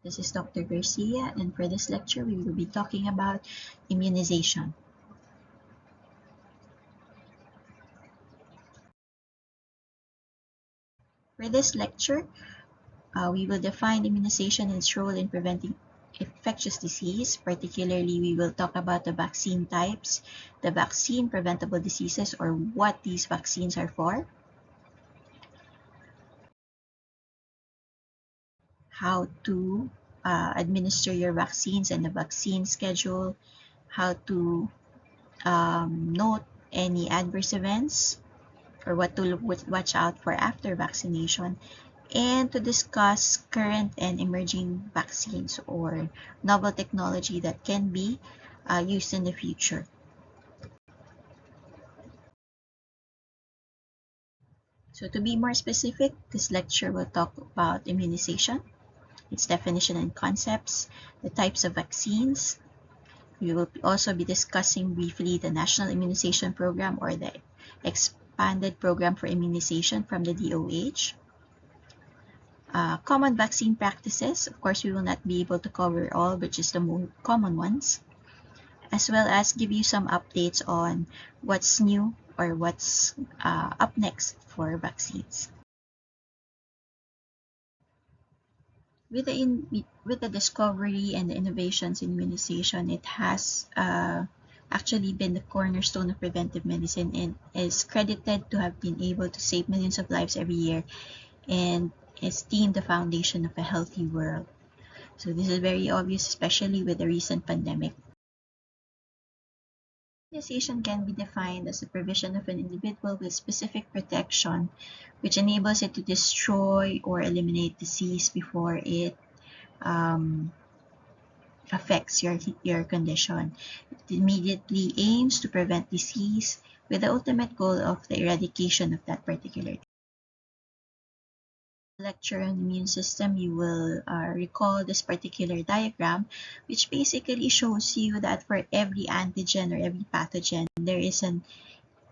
This is Dr. Garcia, and for this lecture, we will be talking about immunization. For this lecture, we will define immunization and its role in preventing infectious disease. Particularly, we will talk about the vaccine types, the vaccine preventable diseases, or what these vaccines are for, how to administer your vaccines and the vaccine schedule, how to note any adverse events, or what to watch out for after vaccination, and to discuss current and emerging vaccines or novel technology that can be used in the future. So to be more specific, this lecture will talk about immunization, its definition and concepts, the types of vaccines. We will also be discussing briefly the National Immunization Program, or the Expanded Program for Immunization from the DOH. Common vaccine practices. Of course, we will not be able to cover all, but just the more common ones, as well as give you some updates on what's new or what's up next for vaccines. With the discovery and the innovations in immunization, it has actually been the cornerstone of preventive medicine and is credited to have been able to save millions of lives every year, and is deemed the foundation of a healthy world. So this is very obvious, especially with the recent pandemic. Immunization can be defined as the provision of an individual with specific protection, which enables it to destroy or eliminate disease before it affects your condition. It immediately aims to prevent disease with the ultimate goal of the eradication of that particular lecture on immune system. You will recall this particular diagram, which basically shows you that for every antigen or every pathogen, there is an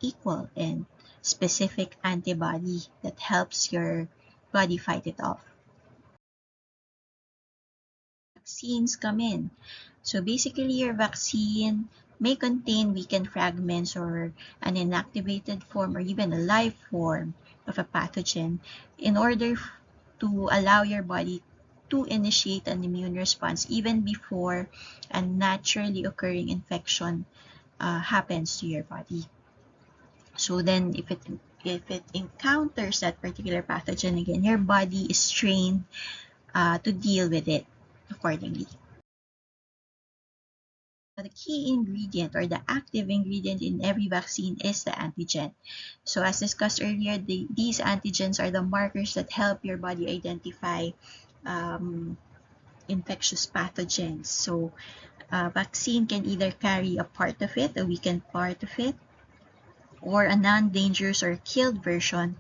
equal and specific antibody that helps your body fight it off. Vaccines come in. So basically, your vaccine may contain weakened fragments or an inactivated form or even a live form of a pathogen in order to allow your body to initiate an immune response even before a naturally occurring infection happens to your body. So then if it encounters that particular pathogen again, your body is trained to deal with it accordingly. The key ingredient or the active ingredient in every vaccine is the antigen. So as discussed earlier, these antigens are the markers that help your body identify infectious pathogens. So vaccine can either carry a part of it, a weakened part of it, or a non-dangerous or killed version,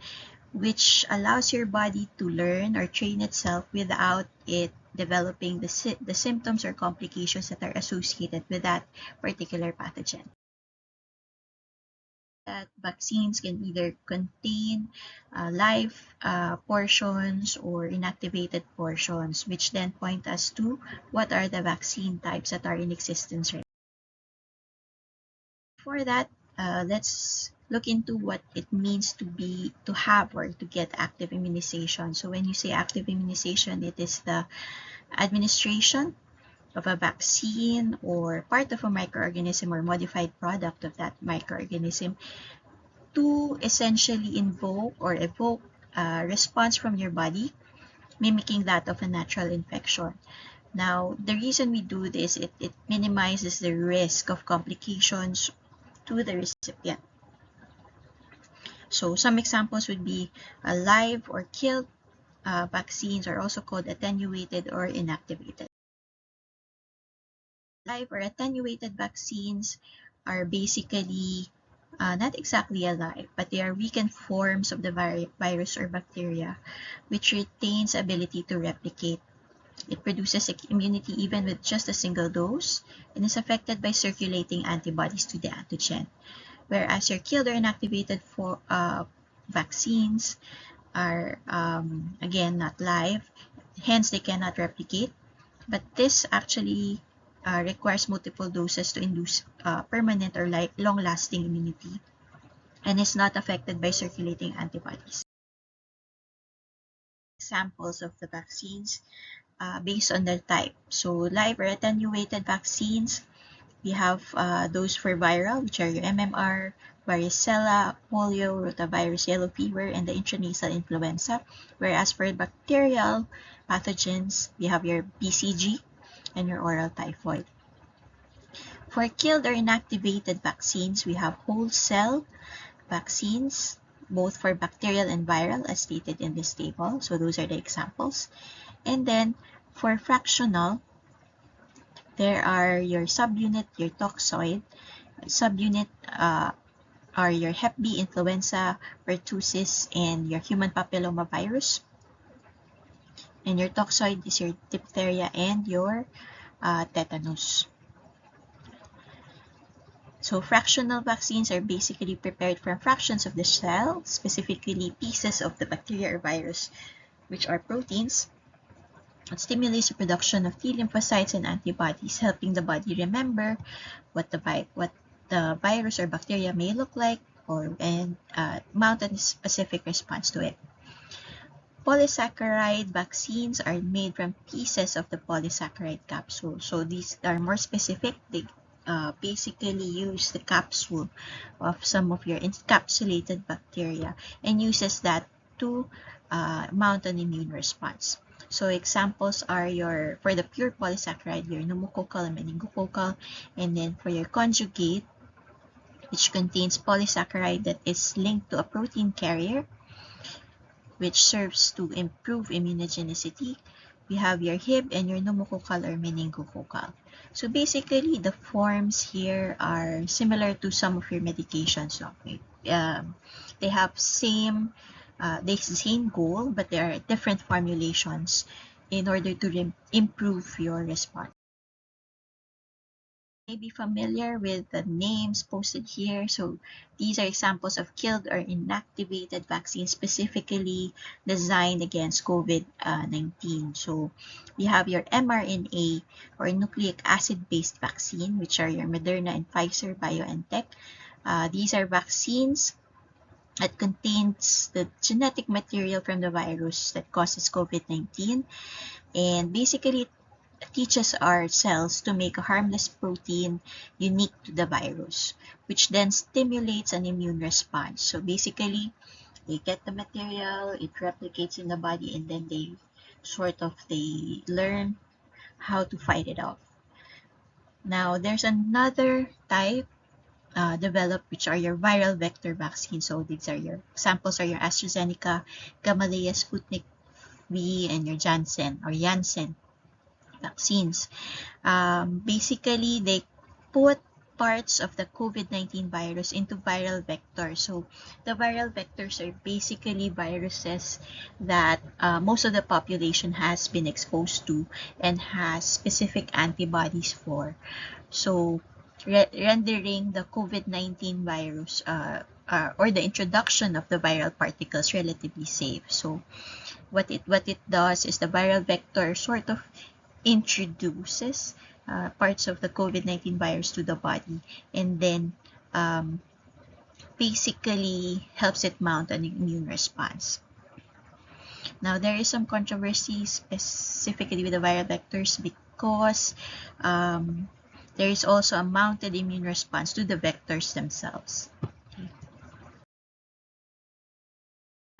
which allows your body to learn or train itself without it developing the symptoms or complications that are associated with that particular pathogen. That vaccines can either contain live portions or inactivated portions, which then point us to what are the vaccine types that are in existence right now. For that, let's look into what it means to have or to get active immunization. So when you say active immunization, it is the administration of a vaccine or part of a microorganism or modified product of that microorganism to essentially invoke or evoke a response from your body, mimicking that of a natural infection. Now, the reason we do this, it minimizes the risk of complications to the recipient. So some examples would be live or killed vaccines are also called attenuated or inactivated. Live or attenuated vaccines are basically not exactly alive, but they are weakened forms of the virus or bacteria, which retains ability to replicate. It produces immunity even with just a single dose and is affected by circulating antibodies to the antigen. Whereas your killed or inactivated vaccines are, again, not live, hence they cannot replicate. But this actually requires multiple doses to induce permanent or long-lasting immunity and is not affected by circulating antibodies. Examples of the vaccines based on their type. So live or attenuated vaccines, we have those for viral, which are your MMR, varicella, polio, rotavirus, yellow fever, and the intranasal influenza. Whereas for bacterial pathogens, we have your BCG and your oral typhoid. For killed or inactivated vaccines, we have whole cell vaccines, both for bacterial and viral, as stated in this table. So those are the examples. And then for fractional, there are your subunit, your toxoid. Subunit are your Hep B, influenza, pertussis, and your human papillomavirus. And your toxoid is your diphtheria and your tetanus. So fractional vaccines are basically prepared from fractions of the cell, specifically pieces of the bacteria or virus, which are proteins. It stimulates the production of T lymphocytes and antibodies, helping the body remember what the virus or bacteria may look like and mount a specific response to it. Polysaccharide vaccines are made from pieces of the polysaccharide capsule. So these are more specific. They basically use the capsule of some of your encapsulated bacteria and uses that to mount an immune response. So examples are for the pure polysaccharide, your pneumococcal and meningococcal, and then for your conjugate, which contains polysaccharide that is linked to a protein carrier, which serves to improve immunogenicity. We have your Hib and your pneumococcal or meningococcal. So basically, the forms here are similar to some of your medications. Okay? They have the same goal, but there are different formulations in order to improve your response. May be familiar with the names posted here. So these are examples of killed or inactivated vaccines specifically designed against COVID-19. So we have your mRNA or nucleic acid-based vaccine, which are your Moderna and Pfizer BioNTech. These are vaccines that contains the genetic material from the virus that causes COVID-19, and basically teaches our cells to make a harmless protein unique to the virus, which then stimulates an immune response. So basically, they get the material, it replicates in the body, and then they learn how to fight it off. Now, there's another type developed, which are your viral vector vaccines. So these are your examples are your AstraZeneca, Gamaleya, Sputnik V, and your Janssen vaccines. Basically, they put parts of the COVID-19 virus into viral vectors. So the viral vectors are basically viruses that most of the population has been exposed to and has specific antibodies for. So rendering the COVID-19 virus or the introduction of the viral particles relatively safe. So what it does is the viral vector sort of introduces parts of the COVID-19 virus to the body, and then basically helps it mount an immune response. Now, there is some controversy specifically with the viral vectors because there is also a mounted immune response to the vectors themselves. Okay.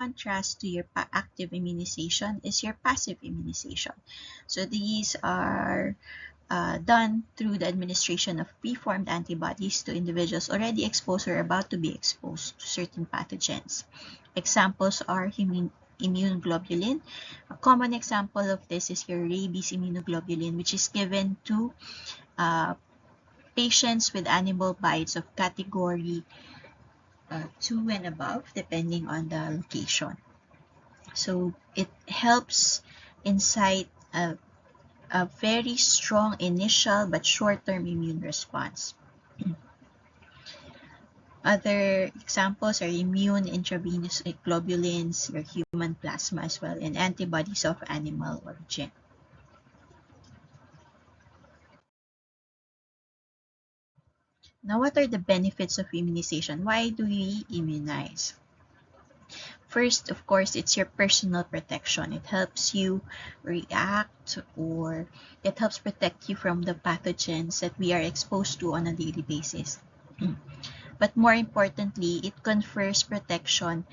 Contrast to your active immunization is your passive immunization. So these are done through the administration of preformed antibodies to individuals already exposed or about to be exposed to certain pathogens. Examples are immune globulin. A common example of this is your rabies immunoglobulin, which is given to patients with animal bites of category 2 and above, depending on the location. So it helps incite a very strong initial but short-term immune response. Other examples are immune intravenous globulins, your human plasma as well, and antibodies of animal origin. Now, what are the benefits of immunization? Why do we immunize? First, of course, it's your personal protection. It helps you react, or it helps protect you from the pathogens that we are exposed to on a daily basis. But more importantly, it confers protection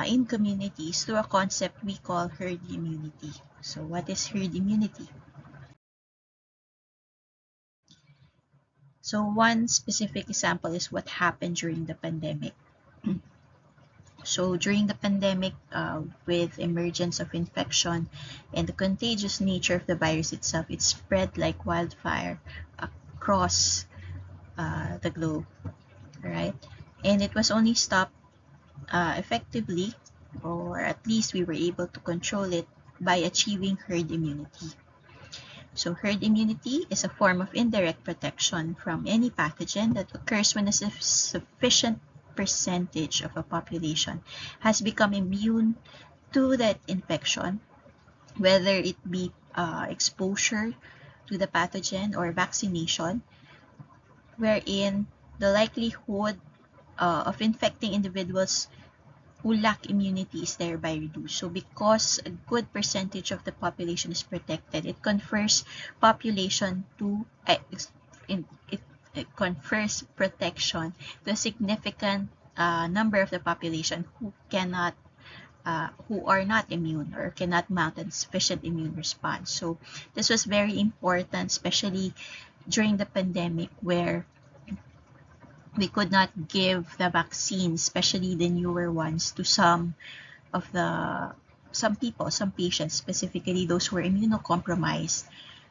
in communities through a concept we call herd immunity. So what is herd immunity? So one specific example is what happened during the pandemic. So during the pandemic, with emergence of infection and the contagious nature of the virus itself, it spread like wildfire across the globe, right? And it was only stopped effectively, or at least we were able to control it by achieving herd immunity. So herd immunity is a form of indirect protection from any pathogen that occurs when a sufficient percentage of a population has become immune to that infection, whether it be exposure to the pathogen or vaccination, wherein the likelihood of infecting individuals who lack immunity is thereby reduced. So because a good percentage of the population is protected, it confers population to it confers protection to a significant number of the population who are not immune or cannot mount a sufficient immune response. So this was very important, especially during the pandemic, where we could not give the vaccine, especially the newer ones, to some people, some patients, specifically those who are immunocompromised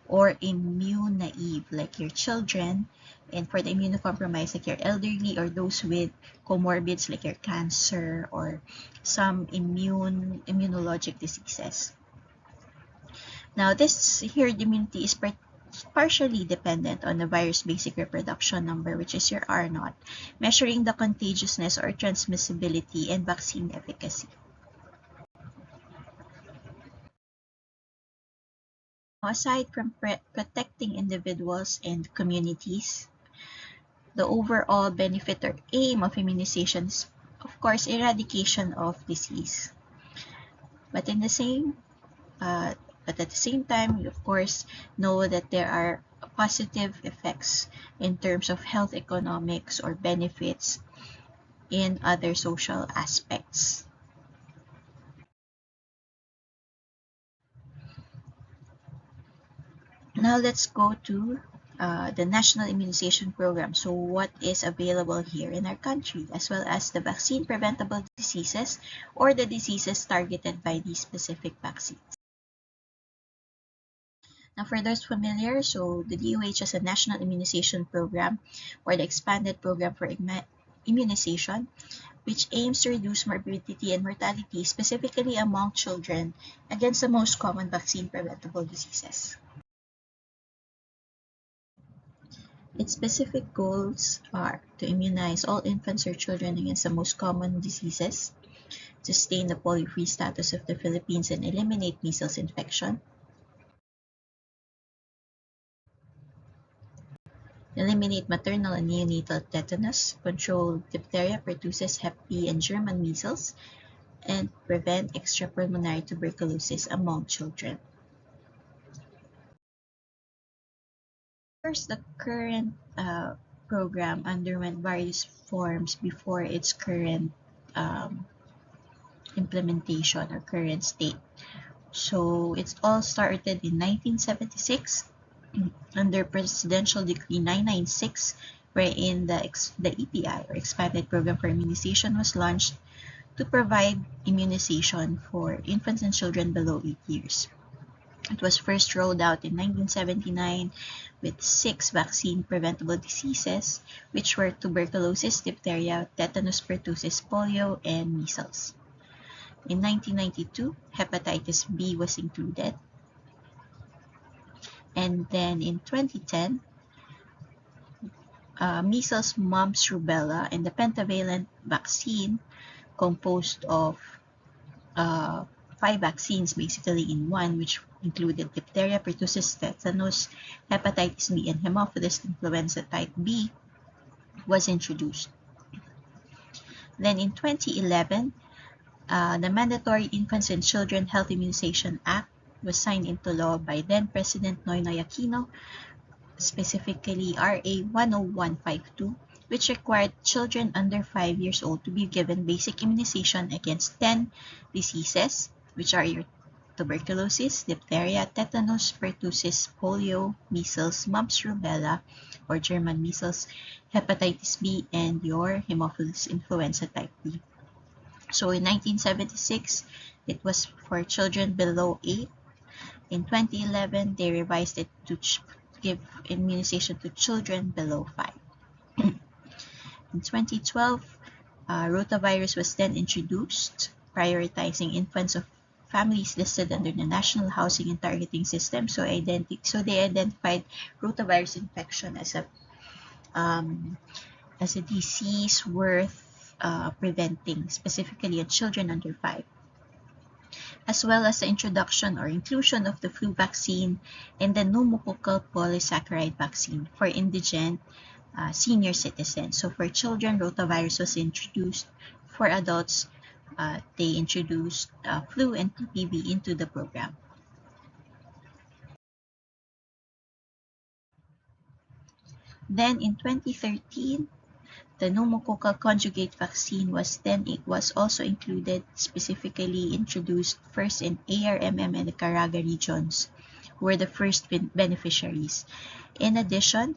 or immune naive, like your children, and for the immunocompromised, like your elderly or those with comorbids like your cancer or some immunologic diseases. Now, this herd immunity is partially dependent on the virus basic reproduction number, which is your R naught, measuring the contagiousness or transmissibility and vaccine efficacy. Aside from protecting individuals and communities, the overall benefit or aim of immunization is, of course, eradication of disease. But at the same time, you of course know that there are positive effects in terms of health economics or benefits in other social aspects. Now let's go to the National Immunization Program. So what is available here in our country, as well as the vaccine preventable diseases or the diseases targeted by these specific vaccines. Now, for those familiar, so the DOH has a National Immunization Program, or the Expanded Program for Immunization, which aims to reduce morbidity and mortality, specifically among children, against the most common vaccine preventable diseases. Its specific goals are to immunize all infants or children against the most common diseases, sustain the polio-free status of the Philippines, and eliminate measles infection, eliminate maternal and neonatal tetanus, control diphtheria, pertussis, hep B, and German measles, and prevent extrapulmonary tuberculosis among children. First, the current program underwent various forms before its current implementation or current state. So it's all started in 1976 under Presidential Decree 996, wherein the EPI, or Expanded Program for Immunization, was launched to provide immunization for infants and children below 8 years. It was first rolled out in 1979 with 6 vaccine preventable diseases, which were tuberculosis, diphtheria, tetanus, pertussis, polio, and measles. In 1992, hepatitis B was included. And then in 2010, measles, mumps, rubella, and the pentavalent vaccine, composed of 5 vaccines basically in one, which included diphtheria, pertussis, tetanus, hepatitis B, and Haemophilus influenza type B, was introduced. Then in 2011, the Mandatory Infants and Children Health Immunization Act was signed into law by then President Noynoy Aquino, specifically RA 10152, which required children under 5 years old to be given basic immunization against 10 diseases, which are your tuberculosis, diphtheria, tetanus, pertussis, polio, measles, mumps, rubella, or German measles, hepatitis B, and your Haemophilus influenza type B. So in 1976, it was for children below 8. In 2011, they revised it to give immunization to children below 5. In 2012, rotavirus was then introduced, prioritizing infants of families listed under the National Housing and Targeting System. So they identified rotavirus infection as a disease worth preventing, specifically in children under 5, as well as the introduction or inclusion of the flu vaccine and the pneumococcal polysaccharide vaccine for indigent senior citizens. So for children, rotavirus was introduced. For adults, they introduced flu and PPV into the program. Then in 2013, the pneumococcal conjugate vaccine was also included, specifically introduced first in ARMM and the Caraga regions, who were the first beneficiaries. In addition,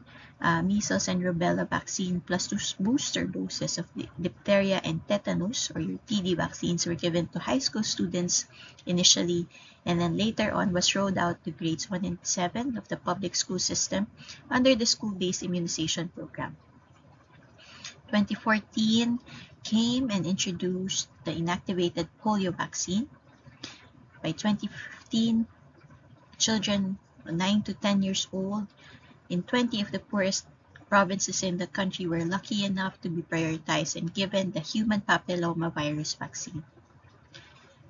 measles and rubella vaccine plus 2 booster doses of diphtheria and tetanus, or your TD vaccines, were given to high school students initially, and then later on was rolled out to grades 1 and 7 of the public school system under the school-based immunization program. 2014 came and introduced the inactivated polio vaccine. By 2015, children 9 to 10 years old in 20 of the poorest provinces in the country were lucky enough to be prioritized and given the human papillomavirus vaccine.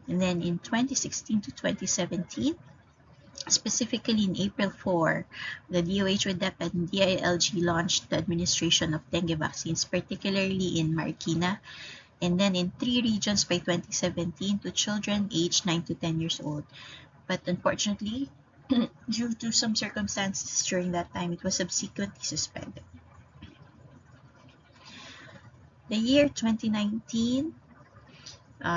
And then in 2016 to 2017, specifically in April 4, the DOH, WIDEP, and DILG launched the administration of dengue vaccines, particularly in Marikina, and then in 3 regions by 2017 to children aged 9 to 10 years old. But unfortunately, due to some circumstances during that time, it was subsequently suspended. The year 2019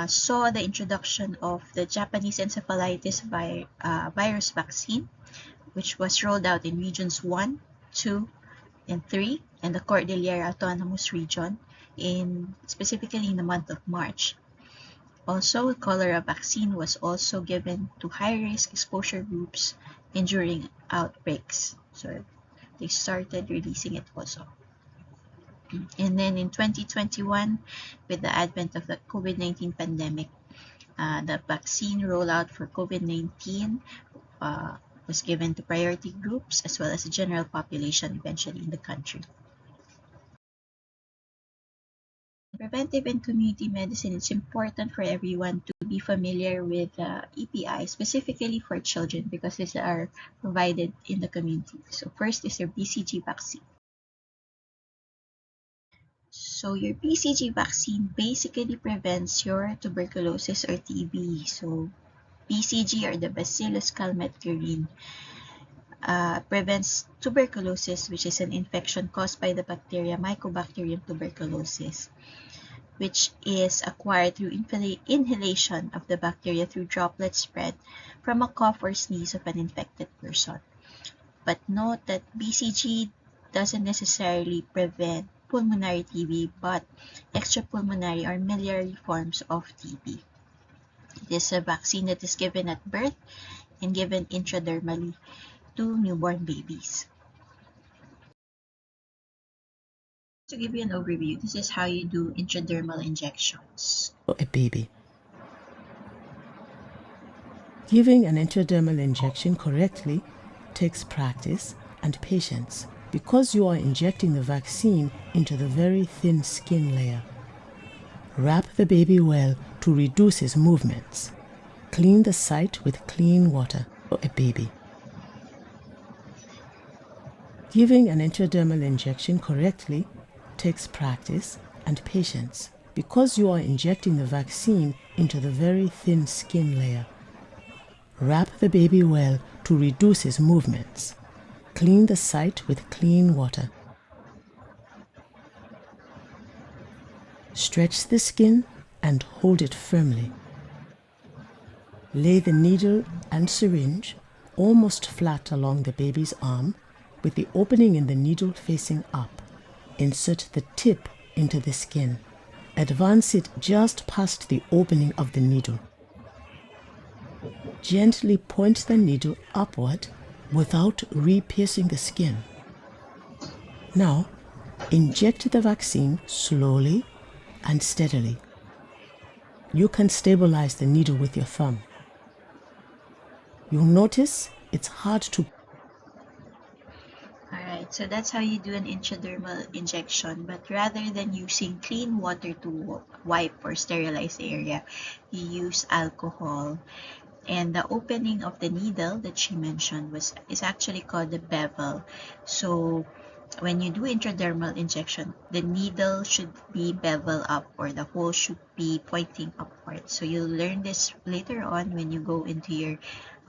saw the introduction of the Japanese encephalitis virus vaccine, which was rolled out in regions 1, 2, and 3, and the Cordillera Autonomous Region, specifically in the month of March. Also, cholera vaccine was also given to high-risk exposure groups and during outbreaks. So they started releasing it also. And then in 2021, with the advent of the COVID-19 pandemic, the vaccine rollout for COVID-19 was given to priority groups as well as the general population eventually in the country. Preventive and community medicine, it's important for everyone to be familiar with EPI, specifically for children, because these are provided in the community. So first is your BCG vaccine. So your BCG vaccine basically prevents your tuberculosis or TB. So BCG, or the Bacillus calmette-guerin, prevents tuberculosis, which is an infection caused by the bacteria Mycobacterium tuberculosis, which is acquired through inhalation of the bacteria through droplet spread from a cough or sneeze of an infected person. But note that BCG doesn't necessarily prevent pulmonary TB, but extrapulmonary or miliary forms of TB. It is a vaccine that is given at birth and given intradermally to newborn babies. To give you an overview, this is how you do intradermal injections. A baby. Giving an intradermal injection correctly takes practice and patience because you are injecting the vaccine into the very thin skin layer. Wrap the baby well to reduce his movements. Clean the site with clean water for a baby. Giving an intradermal injection correctly takes practice and patience because you are injecting the vaccine into the very thin skin layer. Wrap the baby well to reduce his movements. Clean the site with clean water. Stretch the skin and hold it firmly. Lay the needle and syringe almost flat along the baby's arm with the opening in the needle facing up. Insert the tip into the skin. Advance it just past the opening of the needle. Gently point the needle upward without re-piercing the skin. Now, inject the vaccine slowly and steadily. You can stabilize the needle with your thumb. You'll notice it's hard to. Alright, so that's how you do an intradermal injection, but rather than using clean water to wipe or sterilize the area, you use alcohol. And the opening of the needle that she mentioned is actually called the bevel. So when you do intradermal injection, the needle should be bevel up, or the hole should be pointing upward. So you'll learn this later on when you go into your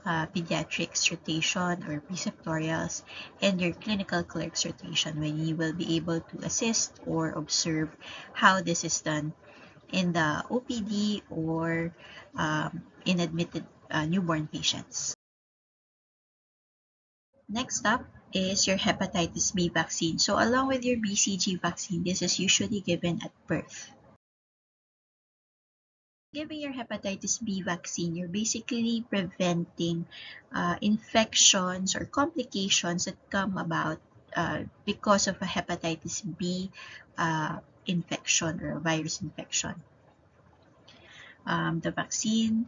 pediatrics rotation or preceptorials and your clinical clerks rotation, when you will be able to assist or observe how this is done in the OPD or in admitted newborn patients. Next up is your hepatitis B vaccine. So along with your BCG vaccine, this is usually given at birth. Giving your hepatitis B vaccine, you're basically preventing infections or complications that come about because of a hepatitis B infection or virus infection. The vaccine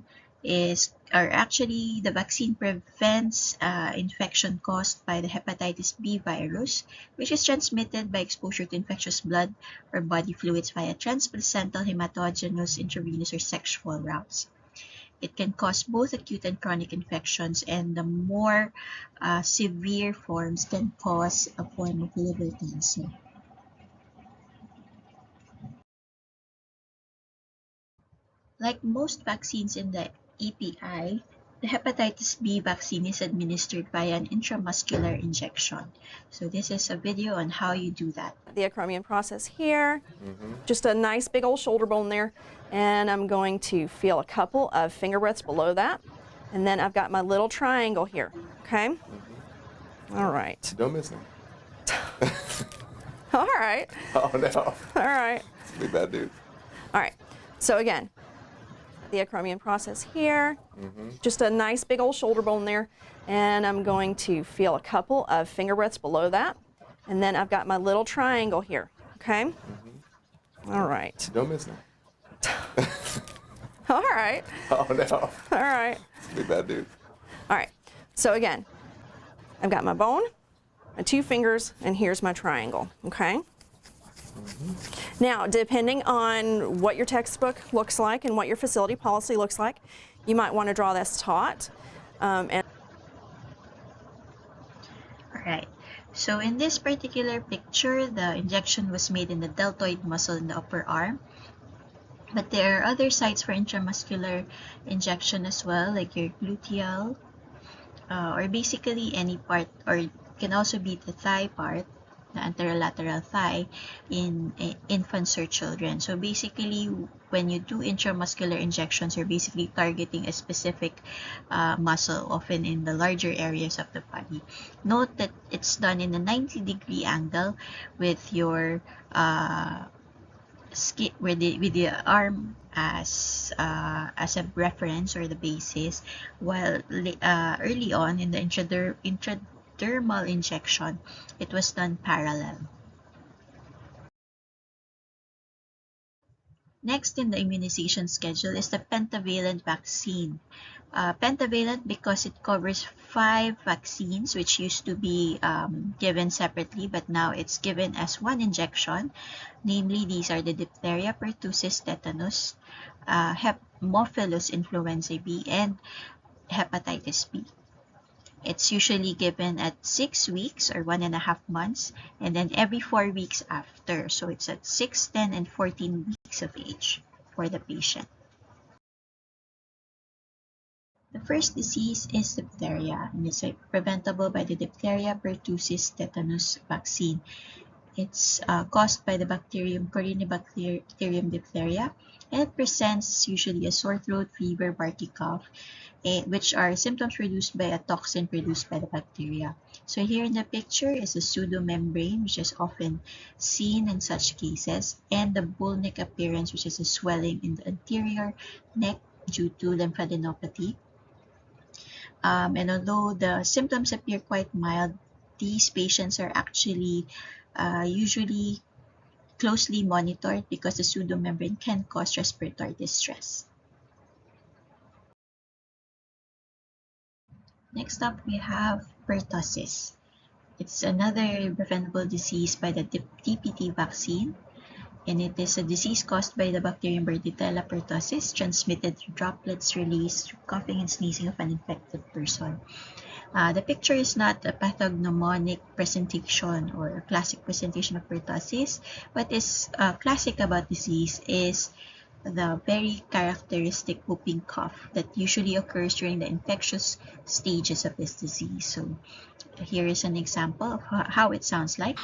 prevents infection caused by the hepatitis B virus, which is transmitted by exposure to infectious blood or body fluids via transplacental, hematogenous, intravenous, or sexual routes. It can cause both acute and chronic infections, and the more severe forms can cause a form of liver cancer. Like most vaccines in the EPI, the hepatitis B vaccine is administered via an intramuscular injection. So this is a video on how you do that. The acromion process here, just a nice big old shoulder bone there, and I'm going to feel a couple of finger breaths below that, and then I've got my little triangle here, okay? All right. Don't miss him. All right. Oh no. All right. Be a bad dude. All right. So again, the acromion process here, just a nice big old shoulder bone there, and I'm going to feel a couple of finger breaths below that, and then I've got my little triangle here, okay? All right. Don't miss him. All right. Oh no. All right. Be a bad dude. All right. So again, I've got my bone, my two fingers, and here's my triangle, okay? Now, depending on what your textbook looks like and what your facility policy looks like, you might want to draw this taut. Alright, so in this particular picture, the injection was made in the deltoid muscle in the upper arm. But there are other sites for intramuscular injection as well, like your gluteal, or basically any part, or it can also be the thigh part, the anterolateral thigh in infants or children. So basically, when you do intramuscular injections, you're basically targeting a specific muscle, often in the larger areas of the body. Note that it's done in a 90-degree angle with your with the arm as a reference or the basis, while early on in the intradermal injection, it was done parallel. Next in the immunization schedule is the pentavalent vaccine. Pentavalent because it covers 5 vaccines, which used to be given separately, but now it's given as one injection. Namely, these are the diphtheria, pertussis, tetanus, Haemophilus influenzae B, and hepatitis B. It's usually given at 6 weeks or 1.5 months, and then every 4 weeks after. So it's at 6, 10, and 14 weeks of age for the patient. The first disease is diphtheria, and it's preventable by the diphtheria pertussis tetanus vaccine. It's caused by the bacterium Corynebacterium diphtheria, and it presents usually a sore throat, fever, barky cough, which are symptoms produced by a toxin produced by the bacteria. So here in the picture is a pseudomembrane, which is often seen in such cases, and the bull neck appearance, which is a swelling in the anterior neck due to lymphadenopathy. And although the symptoms appear quite mild, these patients are actually usually closely monitored because the pseudomembrane can cause respiratory distress. Next up, we have pertussis. It's another preventable disease by the TPT vaccine, and it is a disease caused by the bacterium Bordetella pertussis, transmitted through droplets released through coughing and sneezing of an infected person. The picture is not a pathognomonic presentation or a classic presentation of pertussis. What is classic about disease is the very characteristic whooping cough that usually occurs during the infectious stages of this disease. So here is an example of how it sounds like.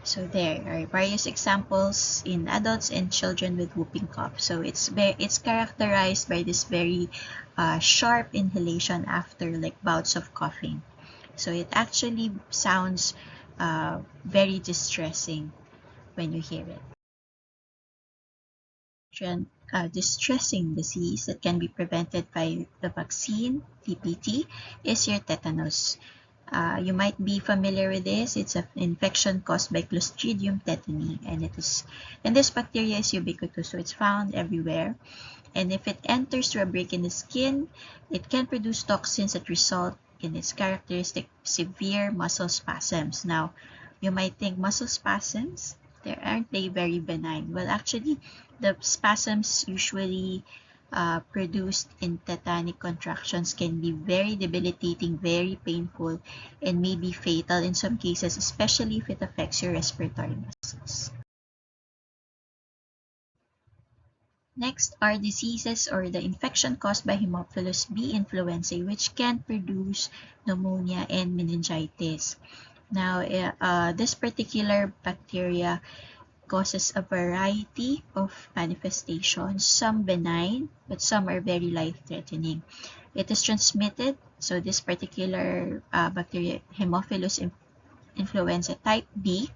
So there are various examples in adults and children with whooping cough. So it's characterized by this very sharp inhalation after like bouts of coughing. So it actually sounds very distressing when you hear it. Distressing disease that can be prevented by the vaccine, TPT, is your tetanus. You might be familiar with this. It's an infection caused by Clostridium tetani, and this bacteria is ubiquitous, so it's found everywhere. And if it enters through a break in the skin, it can produce toxins that result in its characteristic severe muscle spasms. Now, you might think muscle spasms, aren't they very benign? Well, actually, the spasms usually produced in tetanic contractions can be very debilitating, very painful, and may be fatal in some cases, especially if it affects your respiratory muscles. Next are diseases or the infection caused by Haemophilus B influenzae, which can produce pneumonia and meningitis. Now, this particular bacteria causes a variety of manifestations, some benign, but some are very life-threatening. It is transmitted, so this particular bacteria, Haemophilus influenza type B,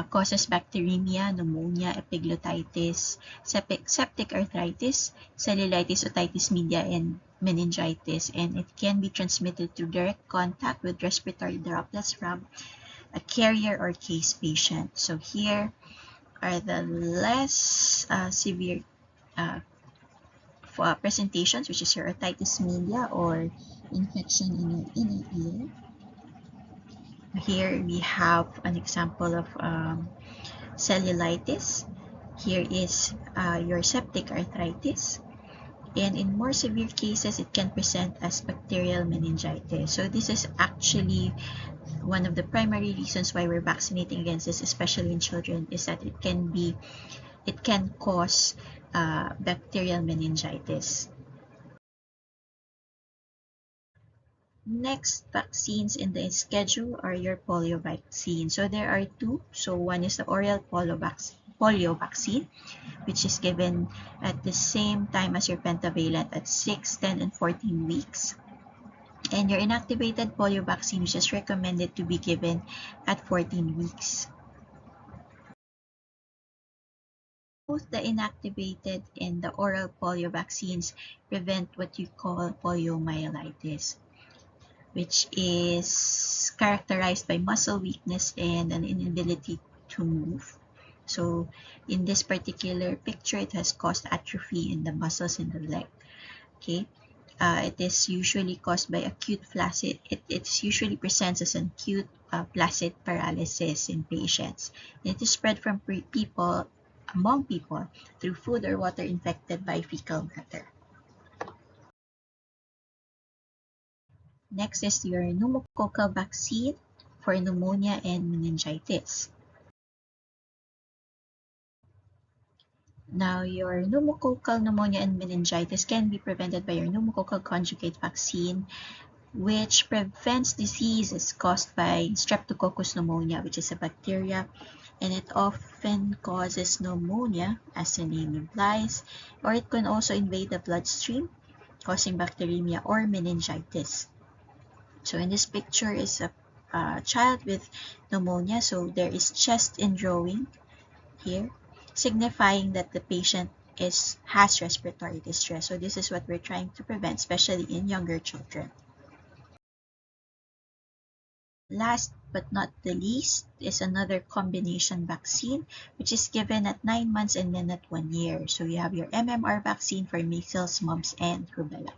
causes bacteremia, pneumonia, epiglottitis, septic arthritis, cellulitis, otitis media, and meningitis, and it can be transmitted through direct contact with respiratory droplets from a carrier or case patient. So here are the less severe presentations, which is your otitis media or infection in your inner ear. Here we have an example of cellulitis. Here is your septic arthritis. And in more severe cases, it can present as bacterial meningitis. So this is actually one of the primary reasons why we're vaccinating against this, especially in children, is that it can cause bacterial meningitis. Next vaccines in the schedule are your polio vaccine. So there are two. So one is the oral polio vaccine, which is given at the same time as your pentavalent at 6, 10, and 14 weeks. And your inactivated polio vaccine, which is recommended to be given at 14 weeks. Both the inactivated and the oral polio vaccines prevent what you call poliomyelitis, which is characterized by muscle weakness and an inability to move. So in this particular picture, it has caused atrophy in the muscles in the leg. Okay. It is usually caused by acute flaccid. It usually presents as an acute flaccid paralysis in patients. It is spread from people among people through food or water infected by fecal matter. Next is your pneumococcal vaccine for pneumonia and meningitis. Now, your pneumococcal pneumonia and meningitis can be prevented by your pneumococcal conjugate vaccine, which prevents diseases caused by Streptococcus pneumonia, which is a bacteria, and it often causes pneumonia, as the name implies, or it can also invade the bloodstream, causing bacteremia or meningitis. So in this picture is a child with pneumonia, so there is chest indrawing here, signifying that the patient has respiratory distress. So this is what we're trying to prevent, especially in younger children. Last but not the least is another combination vaccine, which is given at 9 months and then at 1 year. So you have your MMR vaccine for measles, mumps, and rubella.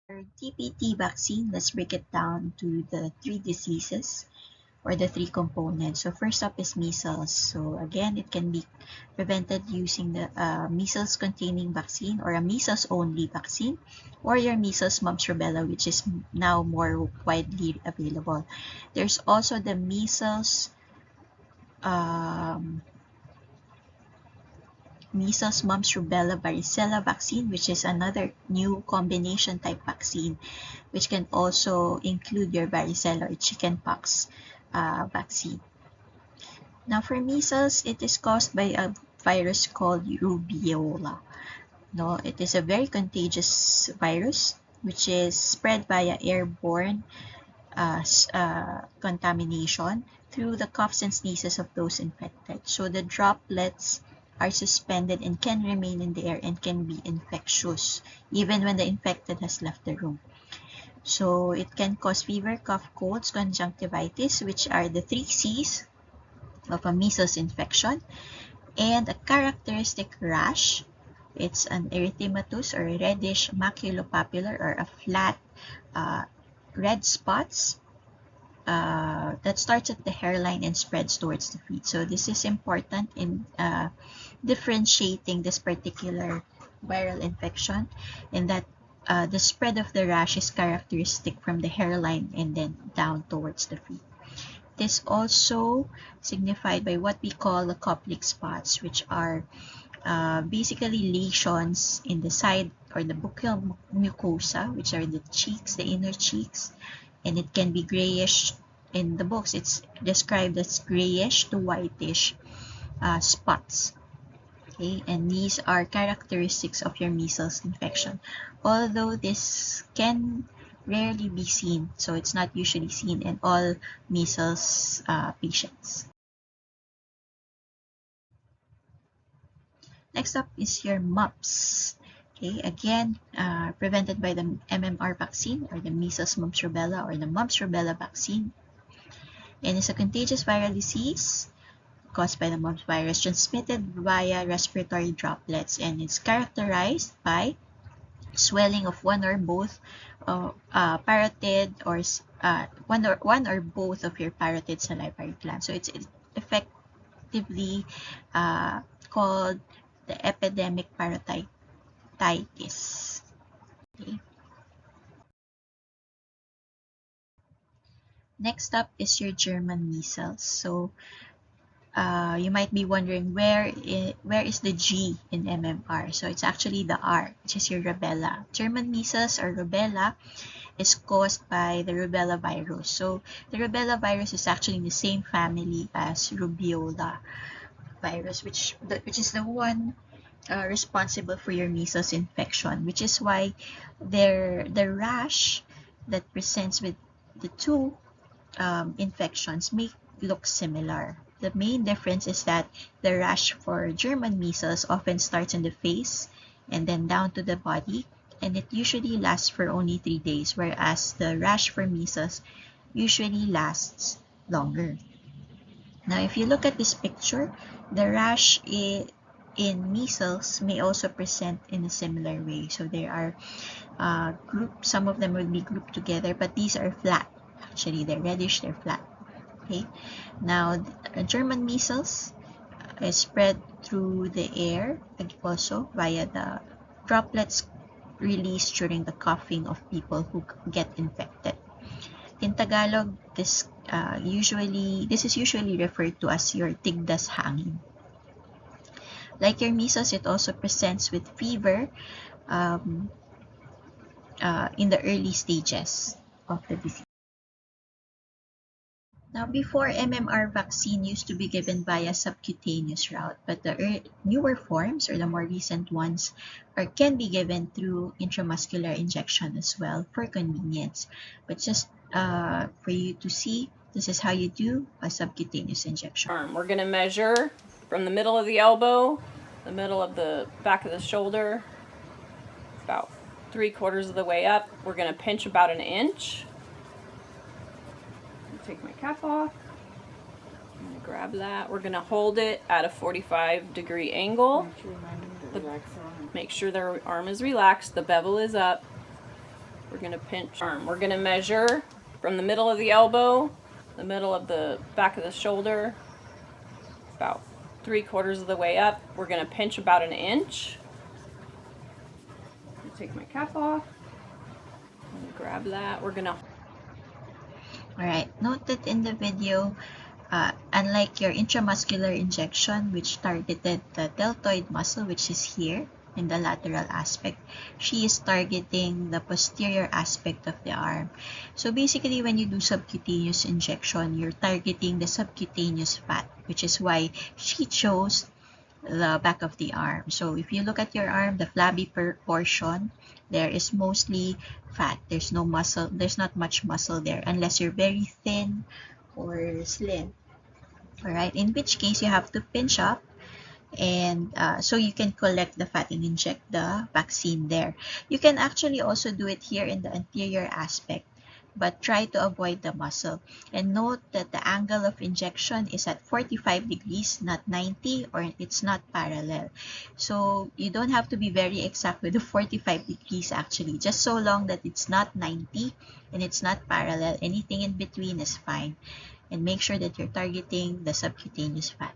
For TPT vaccine, let's break it down to the 3 diseases or the 3 components. So first up is measles. So again, it can be prevented using the measles containing vaccine or a measles only vaccine, or your measles, mumps, rubella, which is now more widely available. There's also the measles, mumps, rubella, varicella vaccine, which is another new combination type vaccine, which can also include your varicella or chickenpox vaccine. Now for measles, it is caused by a virus called rubeola. No, it is a very contagious virus which is spread via airborne contamination through the coughs and sneezes of those infected. So the droplets are suspended and can remain in the air and can be infectious even when the infected has left the room. So it can cause fever, cough, colds, conjunctivitis, which are the 3 C's of a measles infection, and a characteristic rash. It's an erythematous or reddish maculopapular or a flat red spots that starts at the hairline and spreads towards the feet. So this is important in differentiating this particular viral infection, in that the spread of the rash is characteristic from the hairline and then down towards the feet. It is also signified by what we call the Koplik spots, which are basically lesions in the side or the buccal mucosa, which are the cheeks, the inner cheeks, and it can be grayish. In the books, it's described as grayish to whitish spots. Okay, and these are characteristics of your measles infection, although this can rarely be seen, so it's not usually seen in all measles patients. Next up is your mumps. Okay, again, prevented by the MMR vaccine or the measles, mumps, rubella or the mumps, rubella vaccine. And it's a contagious viral disease caused by the mumps virus, transmitted via respiratory droplets, and it's characterized by swelling of one or both parotid or one or both of your parotid salivary glands. So it's effectively called the epidemic parotitis. Okay. Next up is your German measles. So you might be wondering where is the G in MMR. So it's actually the R, which is your rubella. German measles or rubella is caused by the rubella virus. So the rubella virus is actually in the same family as rubeola virus, which is the one responsible for your measles infection, which is why the rash that presents with the two infections may look similar. The main difference is that the rash for German measles often starts in the face and then down to the body, and it usually lasts for only 3 days, whereas the rash for measles usually lasts longer. Now, if you look at this picture, the rash in measles may also present in a similar way. So there are groups, some of them will be grouped together, but these are flat. Actually, they're reddish, they're flat. Okay. Now, German measles is spread through the air and also via the droplets released during the coughing of people who get infected. In Tagalog, this is usually referred to as your tigdas hangin. Like your measles, it also presents with fever in the early stages of the disease. Now, before, MMR vaccine used to be given via subcutaneous route, but the newer forms or the more recent ones can be given through intramuscular injection as well for convenience. But just for you to see, this is how you do a subcutaneous injection. We're going to measure from the middle of the elbow, the middle of the back of the shoulder, about 3/4 of the way up. We're going to pinch about an inch. Take my cap off. I'm going to grab that. We're going to hold it at a 45-degree angle. Make sure their arm is relaxed. The bevel is up. We're going to pinch arm. We're going to measure from the middle of the elbow, the middle of the back of the shoulder, about 3/4 of the way up. We're going to pinch about an inch. Take my cap off. I'm going to grab that. We're going to Alright, note that in the video, unlike your intramuscular injection, which targeted the deltoid muscle, which is here in the lateral aspect, she is targeting the posterior aspect of the arm. So basically, when you do subcutaneous injection, you're targeting the subcutaneous fat, which is why she chose the back of the arm. So if you look at your arm, the flabby portion, there is mostly fat. There's no muscle. There's not much muscle there unless you're very thin or slim. All right, in which case you have to pinch up and so you can collect the fat and inject the vaccine there. You can actually also do it here in the anterior aspect, but try to avoid the muscle. And note that the angle of injection is at 45 degrees, not 90, or it's not parallel. So you don't have to be very exact with the 45 degrees actually, just so long that it's not 90 and it's not parallel. Anything in between is fine. And make sure that you're targeting the subcutaneous fat.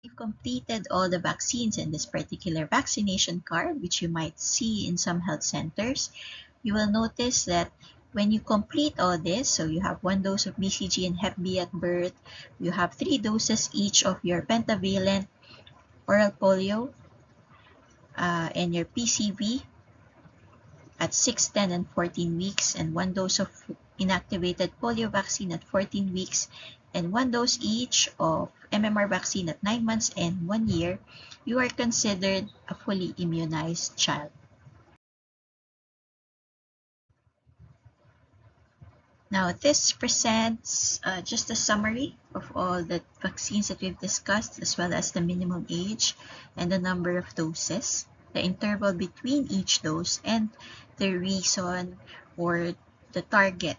We've completed all the vaccines in this particular vaccination card, which you might see in some health centers. You will notice that when you complete all this, so you have 1 dose of BCG and Hep B at birth, you have 3 doses each of your pentavalent oral polio and your PCV at 6, 10, and 14 weeks, and 1 dose of inactivated polio vaccine at 14 weeks, and 1 dose each of MMR vaccine at 9 months and 1 year, you are considered a fully immunized child. Now, this presents just a summary of all the vaccines that we've discussed, as well as the minimum age and the number of doses, the interval between each dose, and the reason or the target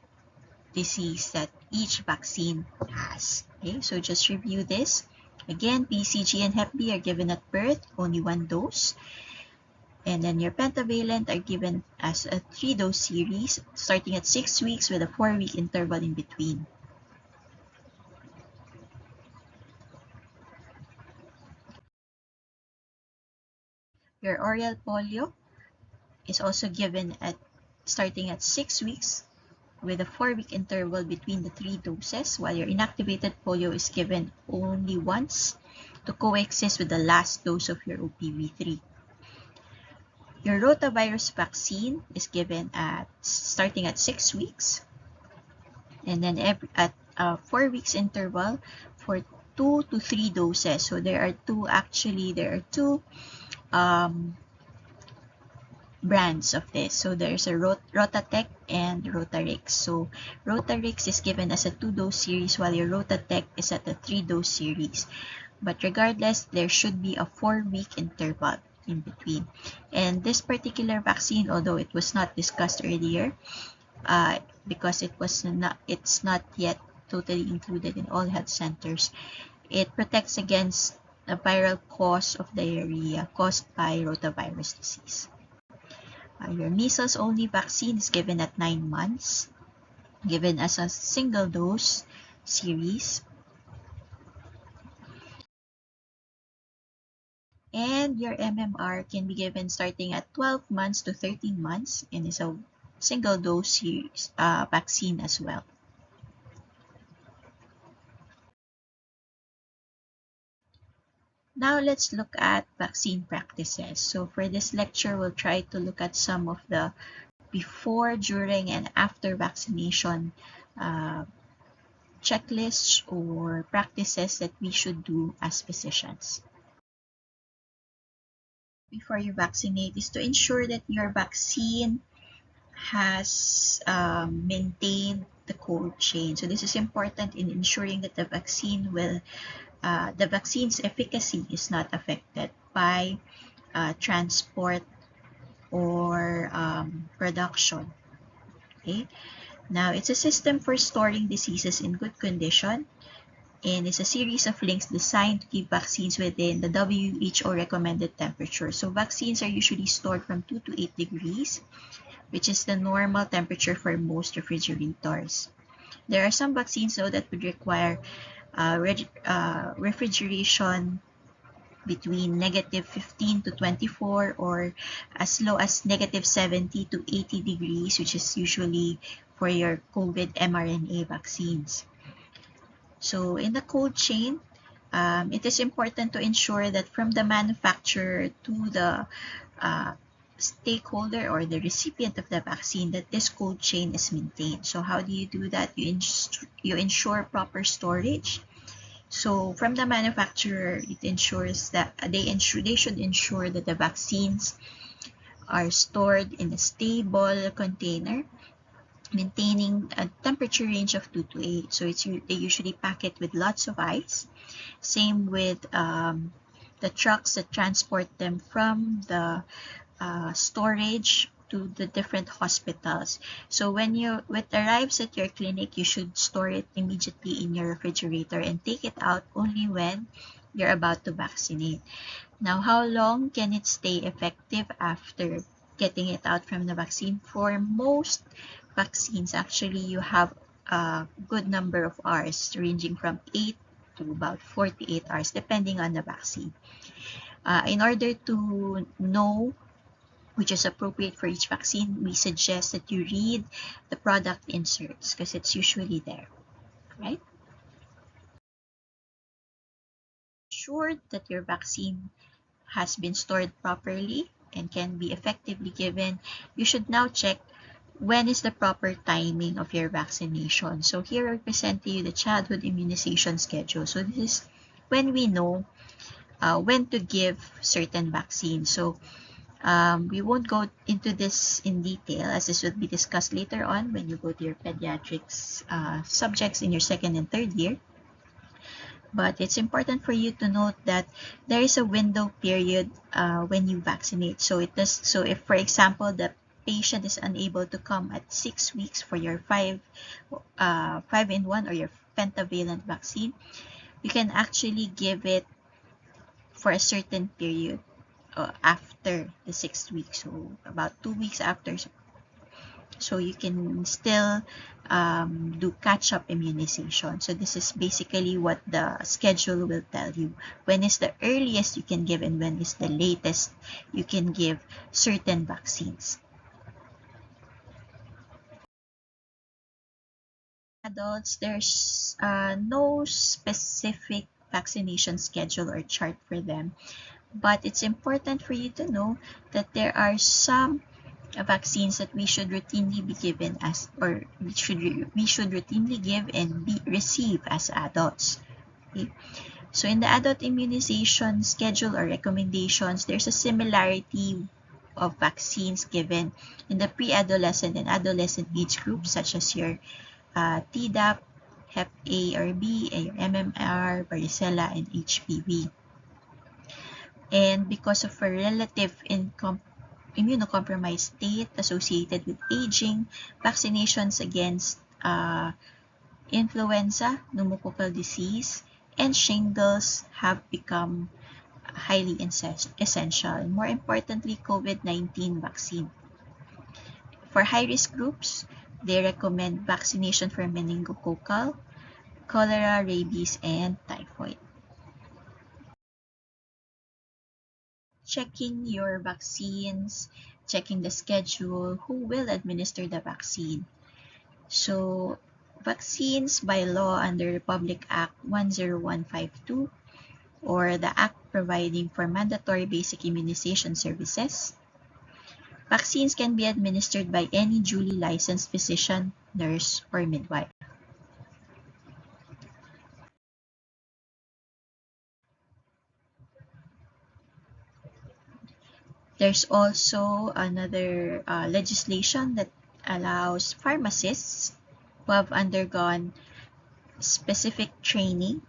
disease that each vaccine has. Okay, so just review this. Again, BCG and Hep B are given at birth, only 1 dose. And then your pentavalent are given as a 3-dose series, starting at 6 weeks with a 4-week interval in between. Your oral polio is also given at starting at 6 weeks with a 4-week interval between the 3 doses, while your inactivated polio is given only once to coexist with the last dose of your OPV3. Your rotavirus vaccine is given starting at 6 weeks, and then at a 4 weeks interval for 2 to 3 doses. So there are two brands of this. So there's a Rotatec and Rotarix. So Rotarix is given as a 2-dose series, while your Rotatec is at a 3-dose series. But regardless, there should be a 4-week interval in between. And this particular vaccine, although it was not discussed earlier, because it's not yet totally included in all health centers. It protects against the viral cause of diarrhea caused by rotavirus disease. Your measles-only vaccine is given at 9 months, given as a single dose series. And your MMR can be given starting at 12 months to 13 months and is a single dose series, vaccine as well. Now let's look at vaccine practices. So for this lecture, we'll try to look at some of the before, during, and after vaccination checklists or practices that we should do as physicians. Before you vaccinate is to ensure that your vaccine has maintained the cold chain. So this is important in ensuring that the vaccine's efficacy is not affected by transport or production. Okay. Now, it's a system for storing diseases in good condition, and it's a series of links designed to keep vaccines within the WHO recommended temperature. So vaccines are usually stored from 2 to 8 degrees, which is the normal temperature for most refrigerators. There are some vaccines, though, that would require refrigeration between -15 to 24 or as low as -70 to 80 degrees, which is usually for your COVID mRNA vaccines. So in the cold chain, it is important to ensure that from the manufacturer to the stakeholder or the recipient of the vaccine, that this cold chain is maintained. So how do you do that? You ensure proper storage. So from the manufacturer, it ensures that they should ensure that the vaccines are stored in a stable container, maintaining a temperature range of 2 to 8. So they usually pack it with lots of ice. Same with the trucks that transport them from the storage to the different hospitals. So when it arrives at your clinic, you should store it immediately in your refrigerator and take it out only when you're about to vaccinate. Now, how long can it stay effective after getting it out from the vaccine? For most vaccines, actually, you have a good number of hours, ranging from 8 to about 48 hours, depending on the vaccine. In order to know which is appropriate for each vaccine, we suggest that you read the product inserts because it's usually there, right? Ensure that your vaccine has been stored properly and can be effectively given. You should now check when is the proper timing of your vaccination. So here I present to you the childhood immunization schedule. So this is when we know when to give certain vaccines. So we won't go into this in detail as this will be discussed later on when you go to your pediatrics subjects in your second and third year. But it's important for you to note that there is a window period when you vaccinate. So if, for example, the patient is unable to come at 6 weeks for your 5-in-1 or your pentavalent vaccine, you can actually give it for a certain period after the 6th week, so about 2 weeks after. So you can still do catch-up immunization. So this is basically what the schedule will tell you. When is the earliest you can give and when is the latest you can give certain vaccines. Adults, there's no specific vaccination schedule or chart for them. But it's important for you to know that there are some vaccines that we should routinely be given we should routinely give and receive as adults. Okay? So in the adult immunization schedule or recommendations, there's a similarity of vaccines given in the pre-adolescent and adolescent age groups, such as your Tdap, Hep A or B, and your MMR, varicella, and HPV. And because of a relative immunocompromised state associated with aging, vaccinations against Influenza, pneumococcal disease, and shingles have become highly essential. More importantly, COVID-19 vaccine. For high-risk groups, they recommend vaccination for meningococcal, cholera, rabies, and typhoid. Checking your vaccines, checking the schedule, who will administer the vaccine. So, vaccines by law under Republic Act 10152 or the Act providing for mandatory basic immunization services. Vaccines can be administered by any duly licensed physician, nurse, or midwife. There's also another legislation that allows pharmacists who have undergone specific training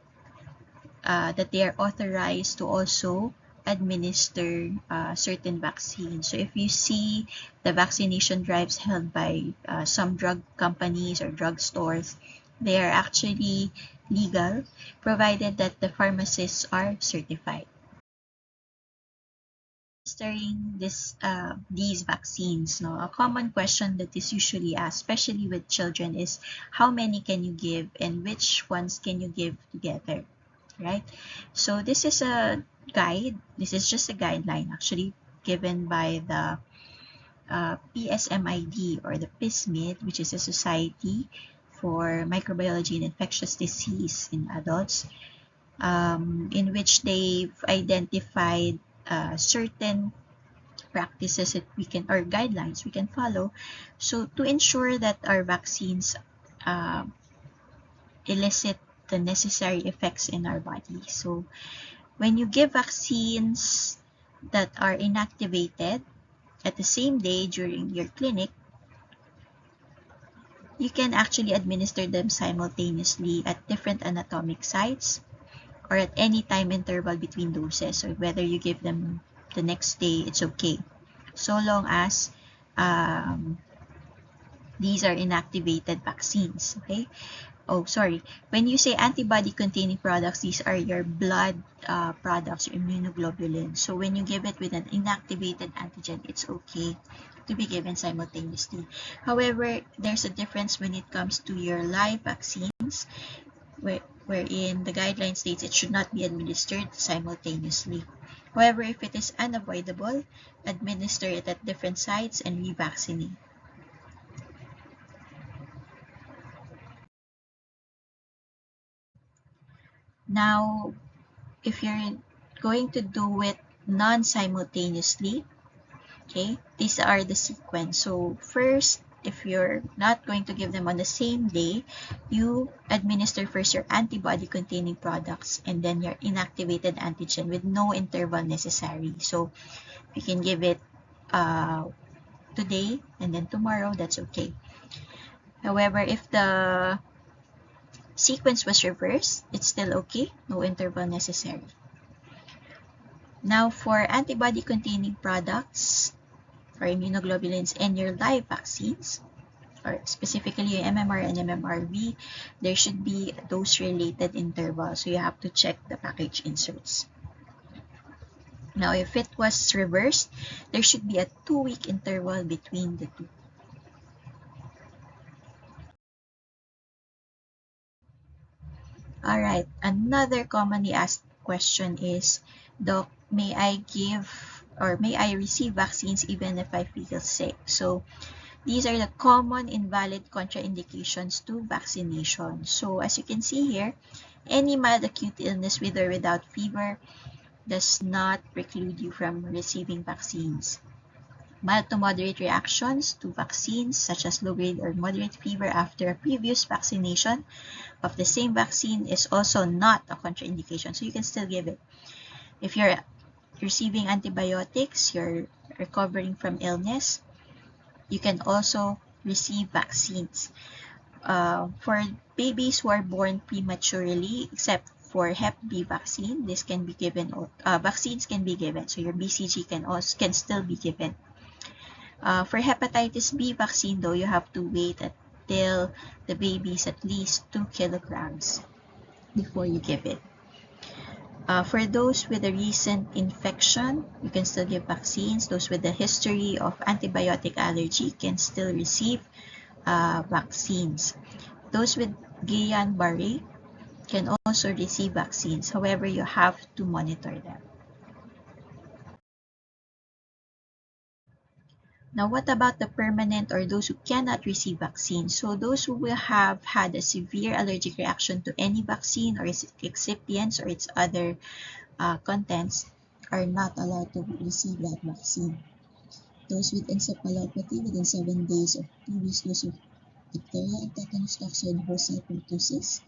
that they are authorized to also administer certain vaccines. So if you see the vaccination drives held by some drug companies or drug stores, they are actually legal provided that the pharmacists are certified. Administering these vaccines, no, a common question that is usually asked, especially with children, is how many can you give and which ones can you give together, right? So this is a guide. This is just a guideline actually given by the PSMID or the PISMID, which is a Society for Microbiology and Infectious Disease in Adults, in which they've identified certain practices that we can, or guidelines we can follow, so to ensure that our vaccines elicit the necessary effects in our body. So when you give vaccines that are inactivated at the same day during your clinic, you can actually administer them simultaneously at different anatomic sites or at any time interval between doses. So whether you give them the next day, it's okay, so long as these are inactivated vaccines, okay? Oh, sorry. When you say antibody-containing products, these are your blood products, your immunoglobulins. So when you give it with an inactivated antigen, it's okay to be given simultaneously. However, there's a difference when it comes to your live vaccines, wherein the guideline states it should not be administered simultaneously. However, if it is unavoidable, administer it at different sites and revaccinate. Now, if you're going to do it non-simultaneously, okay, these are the sequence. So first, if you're not going to give them on the same day, you administer first your antibody-containing products and then your inactivated antigen with no interval necessary. So you can give it today and then tomorrow, that's okay. However, if the sequence was reversed, it's still okay, no interval necessary. Now, for antibody-containing products or immunoglobulins and your live vaccines, or specifically your MMR and MMRV, there should be a dose-related interval, so you have to check the package inserts. Now, if it was reversed, there should be a 2-week interval between the two. Alright, another commonly asked question is, Doc, may I give or may I receive vaccines even if I feel sick? So these are the common invalid contraindications to vaccination. So as you can see here, any mild acute illness with or without fever does not preclude you from receiving vaccines. Mild to moderate reactions to vaccines such as low-grade or moderate fever after a previous vaccination of the same vaccine is also not a contraindication, so you can still give it. If you're receiving antibiotics, you're recovering from illness, you can also receive vaccines. For babies who are born prematurely, except for Hep B vaccine, this can be given. Vaccines can be given, so your BCG can still be given. For hepatitis B vaccine, though, you have to wait at until the baby is at least 2 kilograms before you give it. For those with a recent infection, you can still give vaccines. Those with a history of antibiotic allergy can still receive vaccines. Those with Guillain-Barré can also receive vaccines. However, you have to monitor them. Now, what about the permanent or those who cannot receive vaccines? So those who will have had a severe allergic reaction to any vaccine or its excipients or its other contents are not allowed to receive that vaccine. Those with encephalopathy within 7 days of previous dose of diphtheria and tetanus toxoid wholesale pertussis,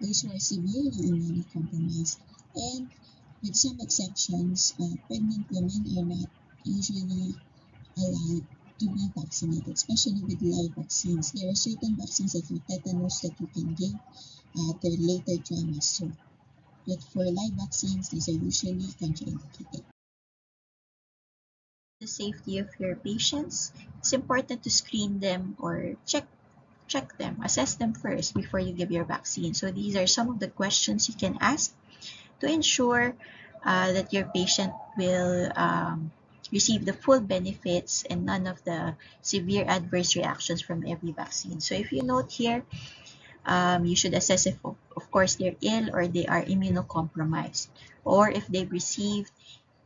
those who are severely immunocompromised, and with some exceptions, pregnant women are not usually allowed to be vaccinated, especially with live vaccines. There are certain vaccines like for tetanus that you can give at the later trimester. But for live vaccines, these are usually contraindicated. The safety of your patients, it's important to screen them or check them, assess them first before you give your vaccine. So these are some of the questions you can ask to ensure that your patient will receive the full benefits and none of the severe adverse reactions from every vaccine. So if you note here, you should assess if, of course, they're ill or they are immunocompromised, or if they've received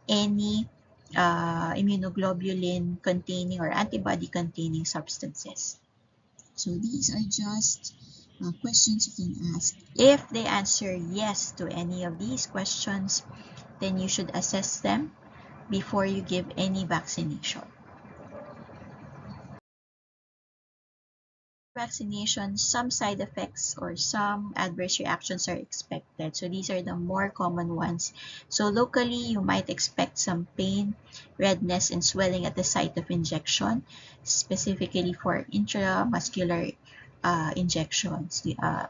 any immunoglobulin containing or antibody containing substances. So these are just questions you can ask. If they answer yes to any of these questions, then you should assess them before you give any vaccination. Vaccination, some side effects or some adverse reactions are expected. So these are the more common ones. So locally, you might expect some pain, redness, and swelling at the site of injection, specifically for intramuscular injections.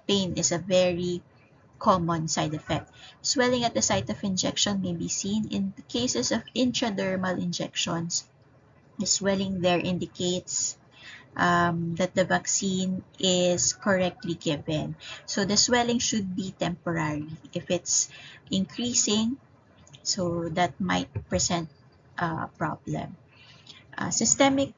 Pain is a very common side effect. Swelling at the site of injection may be seen in the cases of intradermal injections. The swelling there indicates that the vaccine is correctly given. So the swelling should be temporary. If it's increasing, so that might present a problem. Systemic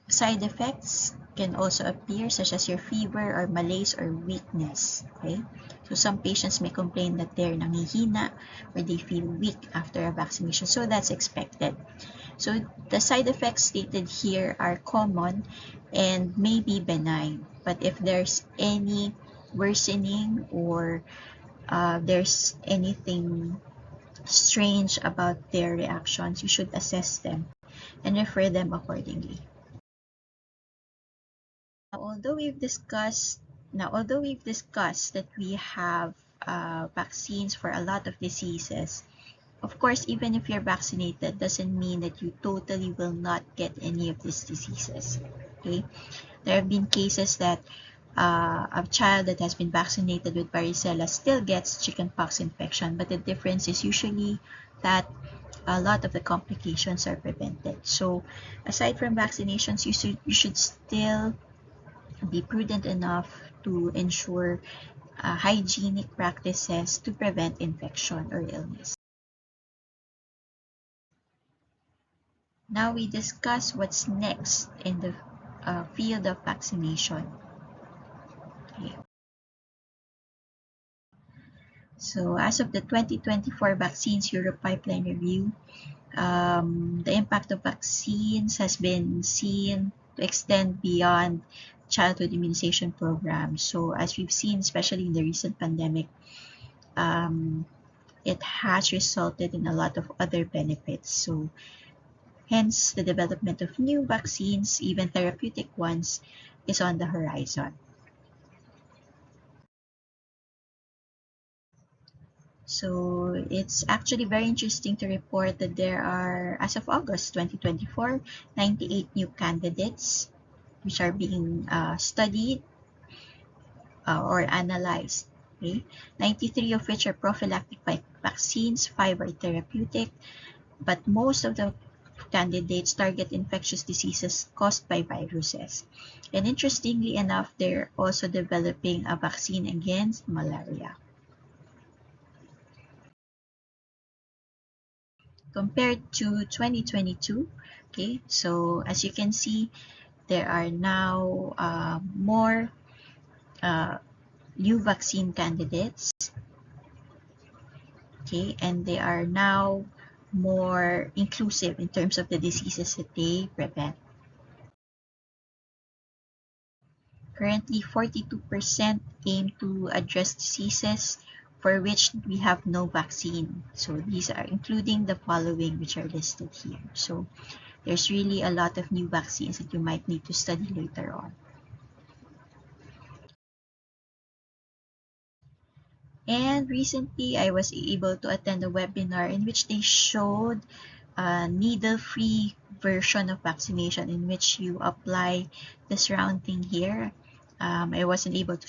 side effects can also appear, such as your fever or malaise or weakness. Okay, so some patients may complain that they're nangihina or they feel weak after a vaccination, so that's expected. So the side effects stated here are common and may be benign, but if there's any worsening or there's anything strange about their reactions, you should assess them and refer them accordingly. Although we've discussed that we have vaccines for a lot of diseases, of course, even if you're vaccinated, doesn't mean that you totally will not get any of these diseases. Okay, there have been cases that a child that has been vaccinated with varicella still gets chickenpox infection, but the difference is usually that a lot of the complications are prevented. So aside from vaccinations, you should still be prudent enough to ensure hygienic practices to prevent infection or illness. Now we discuss what's next in the field of vaccination. Okay. So as of the 2024 Vaccines Europe Pipeline Review, the impact of vaccines has been seen to extend beyond childhood immunization programs. So as we've seen, especially in the recent pandemic, it has resulted in a lot of other benefits. So hence, the development of new vaccines, even therapeutic ones, is on the horizon. So it's actually very interesting to report that there are, as of August 2024, 98 new candidates which are being studied or analyzed. Okay? 93 of which are prophylactic vaccines, 5 are therapeutic, but most of the candidates target infectious diseases caused by viruses. And interestingly enough, they're also developing a vaccine against malaria. Compared to 2022, okay, so as you can see, there are now more new vaccine candidates, okay, and they are now more inclusive in terms of the diseases that they prevent. Currently, 42% aim to address diseases for which we have no vaccine. So these are including the following which are listed here. So there's really a lot of new vaccines that you might need to study later on. And recently, I was able to attend a webinar in which they showed a needle-free version of vaccination in which you apply this round thing here. I wasn't able to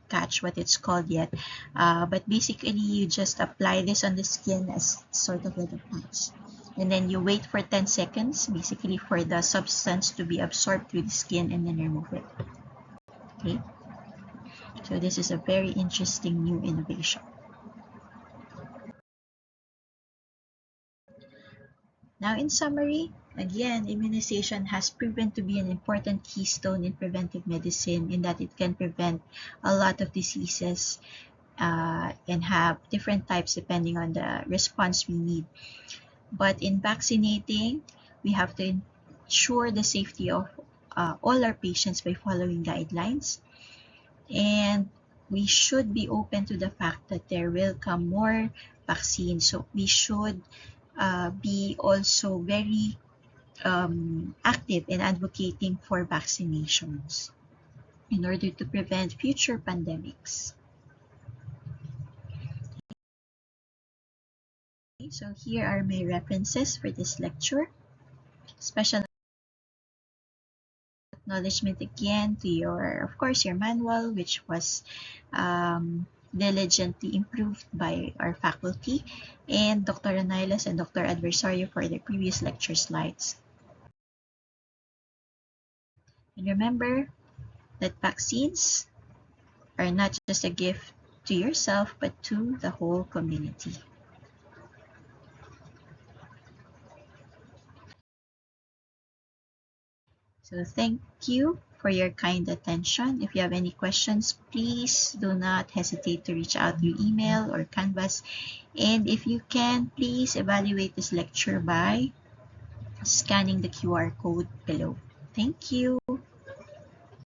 catch what it's called yet, but basically you just apply this on the skin as sort of like a patch, and then you wait for 10 seconds basically for the substance to be absorbed through the skin and then remove it. Okay, so this is a very interesting new innovation. Now, in summary, again, immunization has proven to be an important keystone in preventive medicine in that it can prevent a lot of diseases and have different types depending on the response we need. But in vaccinating, we have to ensure the safety of all our patients by following guidelines. And we should be open to the fact that there will come more vaccines. So we should be also very active in advocating for vaccinations in order to prevent future pandemics. Okay, so here are my references for this lecture. Special acknowledgement again to of course, your manual, which was diligently improved by our faculty, and Dr. Anailas and Dr. Adversario for their previous lecture slides. And remember that vaccines are not just a gift to yourself, but to the whole community. So thank you for your kind attention. If you have any questions, please do not hesitate to reach out through email or Canvas. And if you can, please evaluate this lecture by scanning the QR code below. Thank you.